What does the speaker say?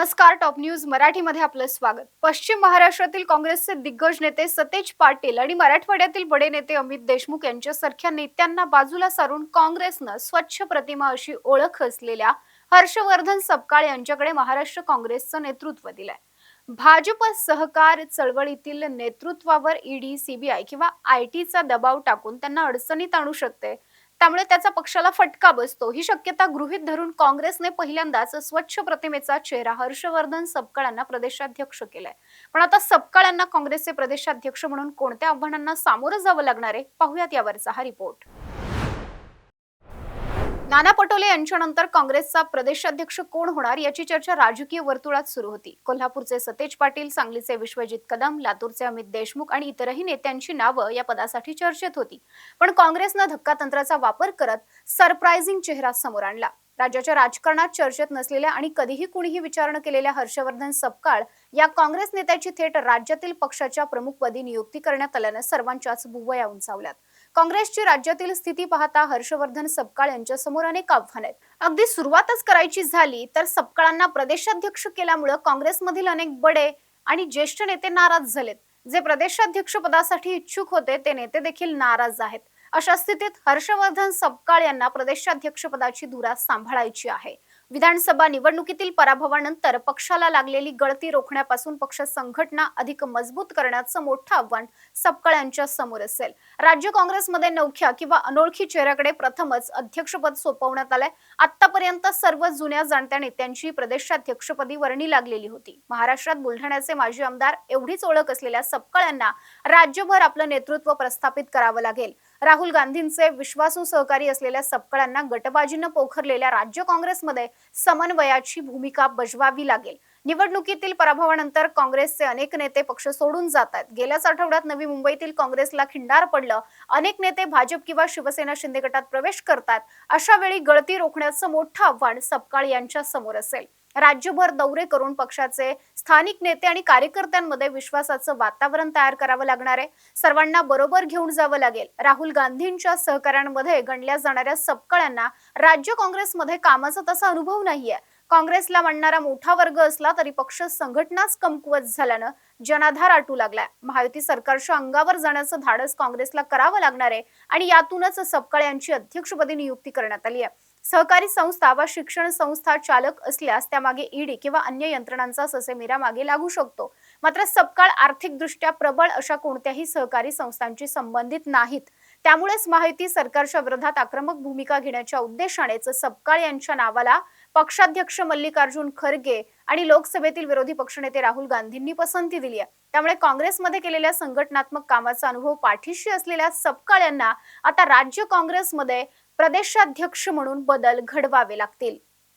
नमस्कार. Top news मराठीमध्ये आपलं स्वागत. पश्चिम महाराष्ट्रातील काँग्रेसचे दिग्गज नेते सतेज पाटील आणि मराठवाड्यातील बडे नेते अमित देशमुख यांच्यासारख्या नेत्यांना बाजूला सारून काँग्रेसनं स्वच्छ प्रतिमा अशी ओळख असलेल्या हर्षवर्धन सपकाळ यांच्याकडे महाराष्ट्र काँग्रेसचं नेतृत्व दिलंय. भाजप सहकार चळवळीतील नेतृत्वावर ईडी, सीबीआय किंवा आयटीचा दबाव टाकून त्यांना अडचणीत आणू शकते. त्यामुळे त्याचा पक्षाला फटका बसतो. ही शक्यता गृहीत धरून काँग्रेसने पहिल्यांदाच स्वच्छ प्रतिमेचा चेहरा हर्षवर्धन सपकाळ यांना प्रदेशाध्यक्ष केलाय. पण आता सपकाळ यांना काँग्रेसचे प्रदेशाध्यक्ष म्हणून कोणत्या आव्हानांना सामोरं जावं लागणार आहे, पाहूयात यावरचा हा रिपोर्ट. नाना पटोले यांच्यानंतर काँग्रेसचा प्रदेशाध्यक्ष कोण होणार याची चर्चा राजकीय वर्तुळात सुरू होती. कोल्हापूरचे सतेज पाटील, सांगलीचे विश्वजित कदम, लातूरचे अमित देशमुख आणि इतरही नेत्यांची नावं या पदासाठी चर्चेत होती. पण काँग्रेसनं धक्कातंत्राचा वापर करत सरप्राइझिंग चेहरा समोर आणला. राज्याच्या राजकारणात चर्चेत नसलेल्या आणि कधीही कुणीही विचार न केलेल्या हर्षवर्धन सपकाळ या काँग्रेस नेत्याची थेट राज्यातील पक्षाच्या प्रमुखपदी नियुक्ती करण्यात आल्यानं सर्वांच्याच भुवया उंचावल्यात. काँग्रेसची राज्यातील स्थिती पाहता हर्षवर्धन सपकाळ यांच्या समोर अनेक आव्हानं आहेत. अगदी सुरुवातच करायची झाली तर सपकाळांना प्रदेशाध्यक्ष केल्यामुळे काँग्रेसमधील अनेक बडे आणि ज्येष्ठ नेते नाराज झालेत. जे प्रदेशाध्यक्ष पदासाठी इच्छुक होते ते नेते देखील नाराज आहेत. अशा स्थितीत हर्षवर्धन सपकाळ यांना प्रदेशाध्यक्षपदाची धुरा सांभाळायची आहे. विधानसभा निवडणुकीतील पराभवानंतर पक्षाला लागलेली गळती रोखण्यापासून पक्ष संघटना अधिक मजबूत करण्याचं मोठं आव्हान सपकाळ यांच्या समोर असेल. राज्य काँग्रेसमध्ये नवख्या किंवा अनोळखी चेहऱ्याकडे प्रथमच अध्यक्षपद सोपवण्यात आलंय. आतापर्यंत सर्व जुन्या जाणत्या नेत्यांची प्रदेशाध्यक्षपदी वर्णी लागलेली होती. महाराष्ट्रात बुलढाण्याचे माजी आमदार एवढीच ओळख असलेल्या सपकाळ यांना राज्यभर आपलं नेतृत्व प्रस्थापित करावं लागेल. राहुल गांधींचे विश्वासू सहकारी असलेल्या सपकाळांना गटबाजीनं पोखरलेल्या राज्य काँग्रेसमध्ये समन्वयाची भूमिका बजवावी लागेल. निवडणुकीतील पराभवानंतर काँग्रेसचे अनेक नेते पक्ष सोडून जात आहेत. गेल्याच आठवड्यात नवी मुंबईतील काँग्रेसला खिंडार पडलं. अनेक नेते भाजप किंवा शिवसेना शिंदे गटात प्रवेश करतात. अशा वेळी गळती रोखण्याचं मोठं आव्हान सपकाळ यांच्या समोर असेल. राज्यभर दौरे करून पक्षाचे स्थानिक नेते आणि कार्यकर्त्यांमध्ये विश्वासाचं वातावरण तयार करावं लागणार आहे. सर्वांना बरोबर घेऊन जावं लागेल. राहुल गांधींच्या सहकाऱ्यांमध्ये गणल्या जाणाऱ्या सपकाळ यांना राज्य काँग्रेसमध्ये कामाचा तसा अनुभव नाहीये. काँग्रेसला मानणारा मोठा वर्ग असला तरी पक्ष संघटनाच कमकुवत झाल्यानं जनाधार आटू लागलाय. महायुती सरकारच्या अंगावर जाण्याचं धाडस काँग्रेसला करावं लागणार आहे आणि यातूनच सपकाळ यांची अध्यक्षपदी नियुक्ती करण्यात आली आहे. सहकारी संस्था व शिक्षण संस्था चालक असल्यास त्यामागे ईडी किंवा अन्य यंत्रणांचा ससेमिरा मागे लागू शकतो. मात्र सपकाळ आर्थिकदृष्ट्या प्रबळ अशा कोणत्याही सहकारी संस्थांशी संबंधित नाहीत. त्यामुळेच महायुती सरकारच्या विरोधात आक्रमक भूमिका घेण्याच्या उद्देशानेच सपकाळ यांच्या नावाला पक्षाध्यक्ष मल्लिकार्जुन खरगे आणि लोकसभेतील विरोधी पक्षनेते राहुल गांधींनी पसंती दिली आहे. त्यामुळे काँग्रेसमध्ये केलेल्या संघटनात्मक कामाचा अनुभव पाठीशी असलेल्या सपकाळ यांना आता राज्य काँग्रेसमध्ये प्रदेशाध्यक्ष म्हणून बदल घडवावे लागतील.